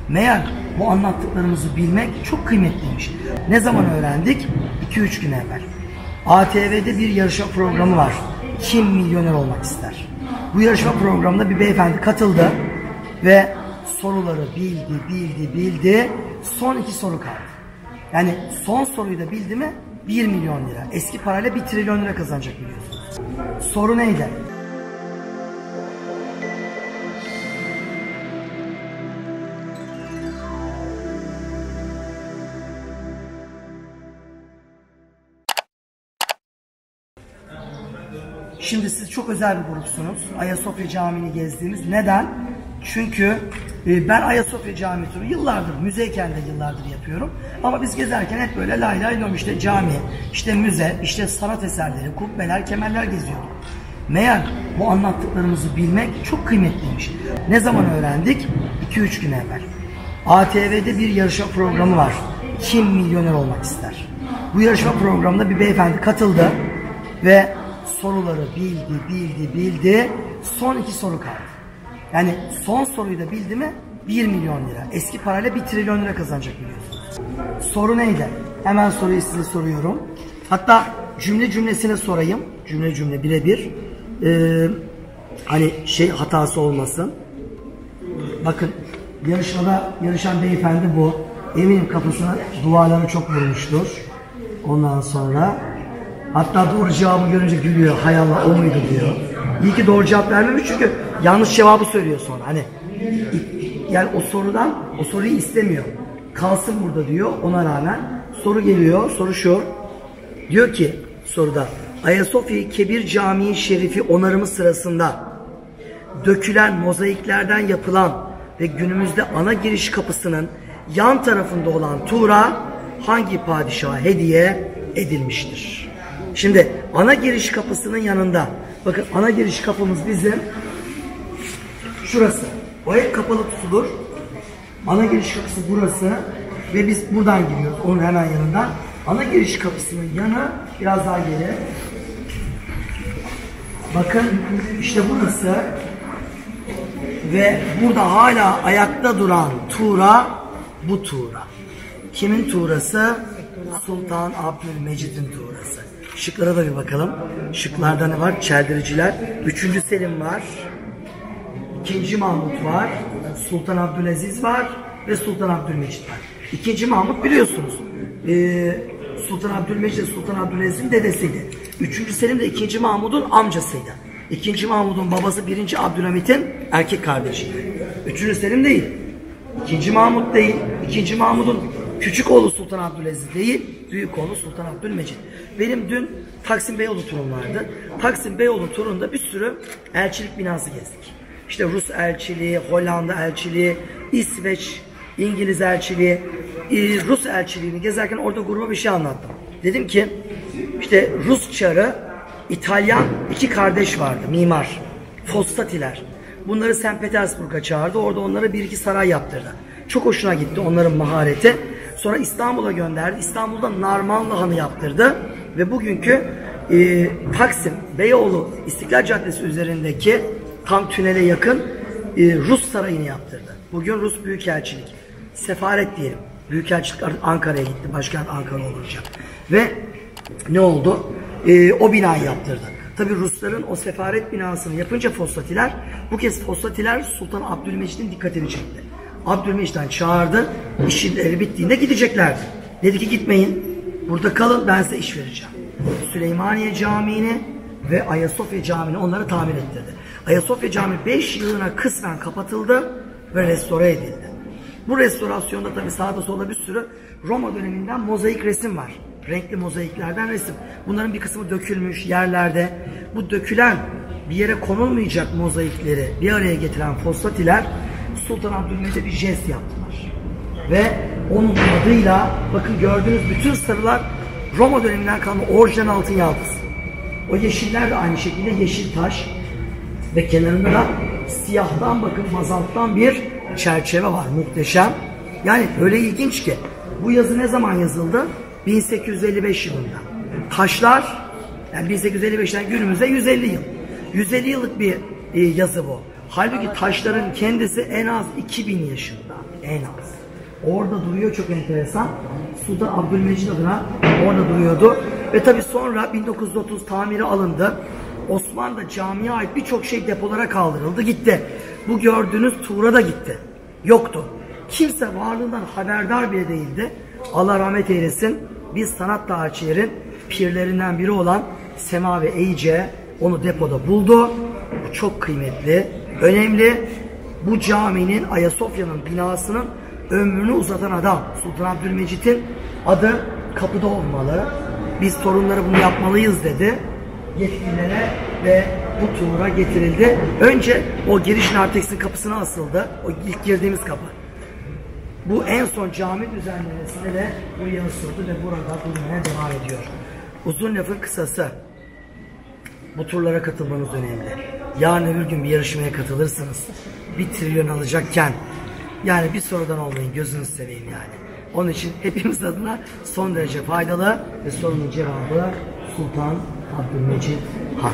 Meğer bu anlattıklarımızı bilmek çok kıymetliymiş. Ne zaman öğrendik? 2-3 gün evvel. ATV'de bir yarışma programı var. Kim milyoner olmak ister? Bu yarışma programında bir beyefendi katıldı ve soruları bildi. Son 2 soru kaldı. Yani son soruyu da bildi mi 1 milyon lira. Eski parayla 1 trilyon lira kazanacak biliyorsunuz. Soru neydi? Şimdi siz çok özel bir grupsunuz. Ayasofya Camii'ni gezdiğimiz. Neden? Çünkü ben Ayasofya Camii turu yıllardır, müzeyken de yıllardır yapıyorum. Ama biz gezerken hep böyle lay lay lom, işte cami, işte müze, işte sanat eserleri, kubbeler, kemerler geziyorduk. Meğer bu anlattıklarımızı bilmek çok kıymetliymiş. Ne zaman öğrendik? 2-3 gün evvel. ATV'de bir yarışma programı var. Kim milyoner olmak ister? Bu yarışma programında bir beyefendi katıldı ve soruları bildi. Son 2 soru kaldı. Yani son soruyu da bildi mi 1 milyon lira. Eski parayla 1 trilyon lira kazanacak biliyorsunuz. Soru neydi? Hemen soruyu size soruyorum. Hatta cümlesine sorayım. Cümle birebir. Hani hatası olmasın. Bakın, yarışmada yarışan beyefendi bu. Eminim kafasına duvarları çok vurmuştur. Ondan sonra hatta doğru cevabı görünce gülüyor. Hay Allah, o muydu diyor. İyi ki doğru cevap vermemiş, çünkü yanlış cevabı söylüyor sonra. Hani yani o soruyu istemiyor. Kalsın burada diyor, ona rağmen. Soru geliyor. Soru şu. Diyor ki soruda, Ayasofya Kebir Camii Şerifi onarımı sırasında dökülen mozaiklerden yapılan ve günümüzde ana giriş kapısının yan tarafında olan tuğra hangi padişaha hediye edilmiştir? Şimdi ana giriş kapısının yanında, bakın ana giriş kapımız bizim şurası. O hep kapalı tutulur. Ana giriş kapısı burası ve biz buradan giriyoruz, onun hemen yanından. Ana giriş kapısının yanı biraz daha geri. Bakın işte burası ve burada hala ayakta duran tuğra bu tuğra. Kimin tuğrası? Sultan Abdülmecid'in tuğrası. Şıklara da bir bakalım. Şıklarda ne var? Çeldiriciler. 3. Selim var. 2. Mahmut var. Sultan Abdülaziz var. Ve Sultan Abdülmecid var. 2. Mahmut biliyorsunuz. Sultan Abdülmecid, Sultan Abdülaziz'in dedesiydi. 3. Selim de 2. Mahmud'un amcasıydı. 2. Mahmud'un babası 1. Abdülhamit'in erkek kardeşiydi. 3. Selim değil. 2. Mahmud değil. 2. Mahmud'un küçük oğlu Sultan Abdülaziz değil. Büyük oğlu Sultan Abdülmecid. Benim dün Taksim Beyoğlu turum vardı. Taksim Beyoğlu turunda bir sürü elçilik binası gezdik. İşte Rus elçiliği, Hollanda elçiliği, İsveç, İngiliz elçiliği, Rus elçiliğini gezerken orada gruba bir şey anlattım. Dedim ki işte Rus çarı, İtalyan 2 kardeş vardı, mimar, Fostatiler. Bunları St. Petersburg'a çağırdı. Orada onlara 1-2 saray yaptırdı. Çok hoşuna gitti onların mahareti. Sonra İstanbul'a gönderdi. İstanbul'da Narmanlı Hanı yaptırdı. Ve bugünkü Taksim, Beyoğlu, İstiklal Caddesi üzerindeki tam tünele yakın Rus sarayını yaptırdı. Bugün Rus Büyükelçilik, sefaret diyelim. Büyükelçilik artık Ankara'ya gitti. Başkent Ankara olacak. Ve ne oldu? O binayı yaptırdı. Tabi Rusların o sefaret binasını yapınca Fostatiler, bu kez Fostatiler Sultan Abdülmecid'in dikkatini çekti. Abdülmecid'den çağırdı, işleri bittiğinde gideceklerdi. Dedi ki gitmeyin, burada kalın, ben size iş vereceğim. Süleymaniye Camii'ni ve Ayasofya Camii'ni onları tamir ettirdi. Ayasofya Camii 5 yılına kısmen kapatıldı ve restore edildi. Bu restorasyonda tabi sağda solda bir sürü Roma döneminden mozaik resim var. Renkli mozaiklerden resim. Bunların bir kısmı dökülmüş yerlerde. Bu dökülen, bir yere konulmayacak mozaikleri bir araya getiren Fostatiler Sultan Abdülmecid'e bir jest yaptılar. Ve onun adıyla bakın gördüğünüz bütün sarılar Roma döneminden kalma orijinal altın yaldız. O yeşiller de aynı şekilde yeşil taş ve kenarında da siyahtan bakın bazalttan bir çerçeve var, muhteşem. Yani öyle ilginç ki bu yazı ne zaman yazıldı? 1855 yılında. Taşlar, yani 1855'ten günümüze 150 yıl. 150 yıllık bir yazı bu. Halbuki taşların kendisi en az 2000 yaşında. en az. Orada duruyor, çok enteresan. Sultan Abdülmecid adına orada duruyordu. Ve tabi sonra 1930 tamiri alındı. Osmanlı'da camiye ait birçok şey depolara kaldırıldı, gitti. Bu gördüğünüz tuğra da gitti. Yoktu. Kimse varlığından haberdar bile değildi. Allah rahmet eylesin. Biz sanat tarihçilerin pirlerinden biri olan Semavi Eyce onu depoda buldu. Bu çok kıymetli, önemli. Bu caminin, Ayasofya'nın binasının ömrünü uzatan adam Sultan Abdülmecid'in adı kapıda olmalı. Biz torunları bunu yapmalıyız dedi yetkililere ve bu tuğra getirildi. Önce o giriş narteksin kapısına asıldı. O ilk girdiğimiz kapı. Bu en son cami düzenlemesine de buraya asıldı ve burada durmaya devam ediyor. Uzun lafın kısası. Bu turlara katılmanız önemli. Yarın öbür gün bir yarışmaya katılırsınız. 1 trilyon alacakken yani bir sorudan olmayın, gözünüzü seveyim yani. Onun için hepimiz adına son derece faydalı ve sorunun cevabı Sultan Abdülmecid Han.